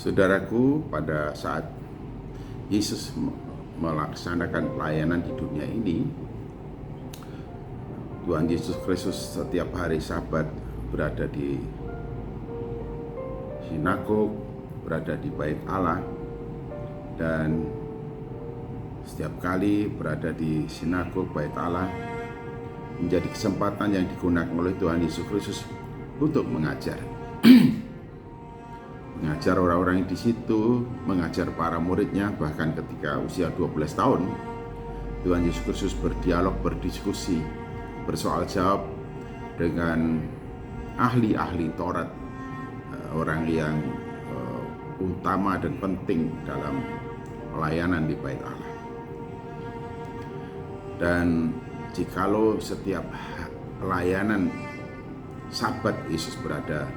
Saudaraku, pada saat Yesus melaksanakan pelayanan di dunia ini, Tuhan Yesus Kristus setiap hari Sabat berada di sinagog, berada di bait Allah, dan setiap kali berada di sinagog bait Allah menjadi kesempatan yang digunakan oleh Tuhan Yesus Kristus untuk mengajar. Mengajar orang-orang yang di situ, mengajar para muridnya. Bahkan ketika usia 12 tahun, Tuhan Yesus Kristus berdialog, berdiskusi, bersoal jawab dengan ahli-ahli Taurat, orang yang utama dan penting dalam pelayanan di bait Allah. Dan jikalau setiap pelayanan Sabat Yesus berada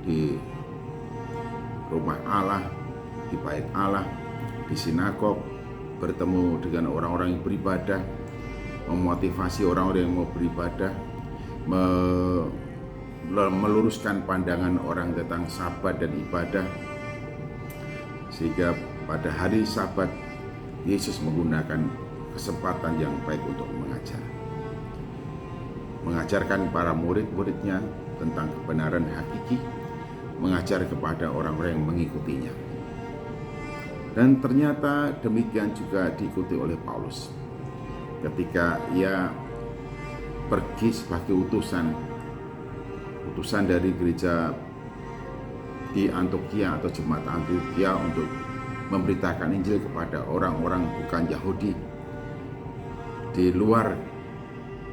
di rumah Allah, di bait Allah, di sinagog, bertemu dengan orang-orang yang beribadah, memotivasi orang-orang yang mau beribadah, meluruskan pandangan orang tentang Sabat dan ibadah, sehingga pada hari Sabat Yesus menggunakan kesempatan yang baik untuk mengajarkan para murid-muridnya tentang kebenaran hakiki, mengajar kepada orang-orang yang mengikutinya. Dan ternyata demikian juga diikuti oleh Paulus. Ketika ia pergi sebagai utusan dari gereja di Antioquia atau jemaat Antioquia untuk memberitakan Injil kepada orang-orang bukan Yahudi di luar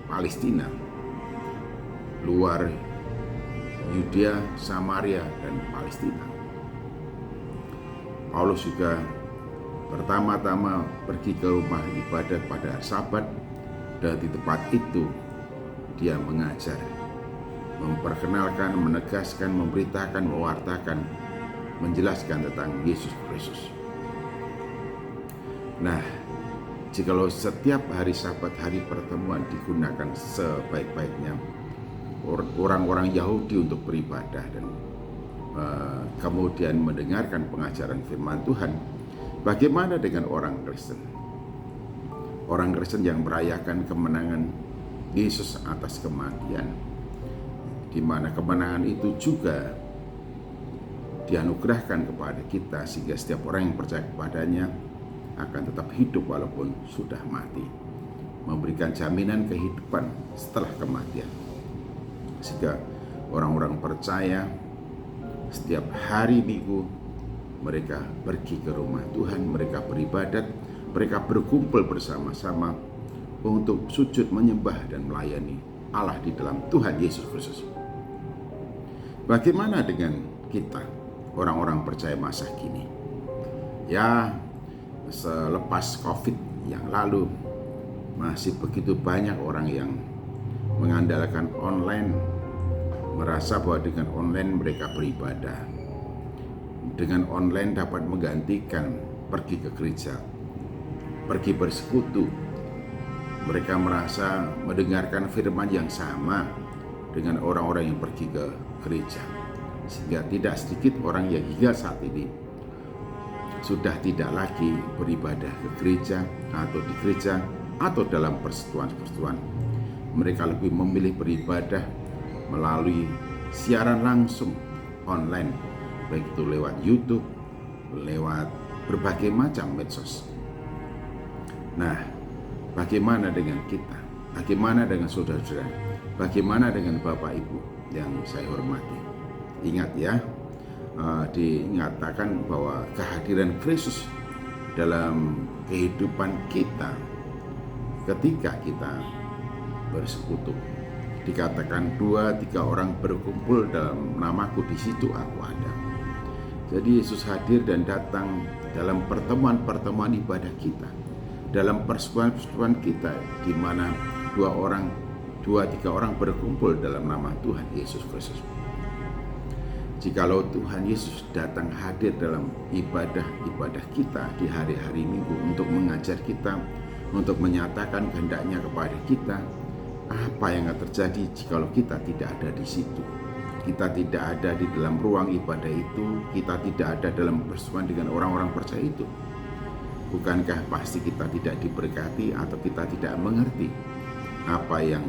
Palestina, luar Yudea, Samaria, dan Palestina. Paulus juga pertama-tama pergi ke rumah ibadah pada Sabat, dan di tempat itu dia mengajar, memperkenalkan, menegaskan, memberitakan, mewartakan, menjelaskan tentang Yesus Kristus. Nah, jikalau setiap hari Sabat, hari pertemuan digunakan sebaik-baiknya orang-orang Yahudi untuk beribadah dan kemudian mendengarkan pengajaran firman Tuhan, bagaimana dengan orang Kristen? Orang Kristen yang merayakan kemenangan Yesus atas kematian, di mana kemenangan itu juga dianugerahkan kepada kita, sehingga setiap orang yang percaya kepadanya akan tetap hidup walaupun sudah mati, memberikan jaminan kehidupan setelah kematian. Sehingga orang-orang percaya setiap hari Minggu mereka pergi ke rumah Tuhan, mereka beribadat, mereka berkumpul bersama-sama untuk sujud, menyembah, dan melayani Allah di dalam Tuhan Yesus Kristus. Bagaimana dengan kita, orang-orang percaya masa kini? Ya, selepas COVID yang lalu, masih begitu banyak orang yang mengandalkan online, merasa bahwa dengan online mereka beribadah, dengan online dapat menggantikan pergi ke gereja, pergi bersekutu. Mereka merasa mendengarkan firman yang sama dengan orang-orang yang pergi ke gereja, sehingga tidak sedikit orang yang hingga saat ini sudah tidak lagi beribadah ke gereja atau di gereja atau dalam persekutuan. Mereka lebih memilih beribadah melalui siaran langsung online, baik itu lewat YouTube, lewat berbagai macam medsos. Nah, bagaimana dengan kita? Bagaimana dengan saudara-saudara? Bagaimana dengan Bapak Ibu yang saya hormati? Ingat ya, dinyatakan bahwa kehadiran Kristus dalam kehidupan kita ketika kita bersekutu. Dikatakan 2-3 orang berkumpul dalam namaku, di situ aku ada. Jadi Yesus hadir dan datang dalam pertemuan-pertemuan ibadah kita, dalam persekutuan kita, di mana 2-3 orang berkumpul dalam nama Tuhan Yesus Kristus. Jikalau Tuhan Yesus datang hadir dalam ibadah kita di hari-hari Minggu untuk mengajar kita, untuk menyatakan kehendaknya kepada kita, apa yang akan terjadi jikalau kita tidak ada di situ? kita tidak ada di dalam ruang ibadah itu, kita tidak ada dalam persekutuan dengan orang-orang percaya itu, bukankah pasti kita tidak diberkati atau kita tidak mengerti apa yang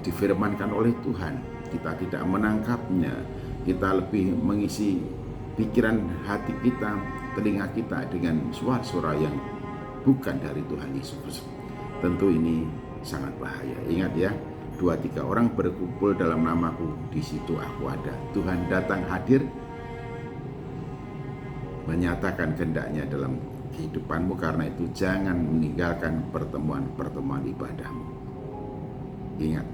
difirmankan oleh Tuhan? Kita tidak menangkapnya, kita lebih mengisi pikiran hati kita, telinga kita dengan suara-suara yang bukan dari Tuhan Yesus. Tentu ini sangat bahaya. Ingat ya, 2-3 orang berkumpul dalam namaku, di situ aku ada. Tuhan datang hadir, menyatakan kehendaknya dalam kehidupanmu. Karena itu jangan meninggalkan pertemuan-pertemuan ibadahmu. Ingat,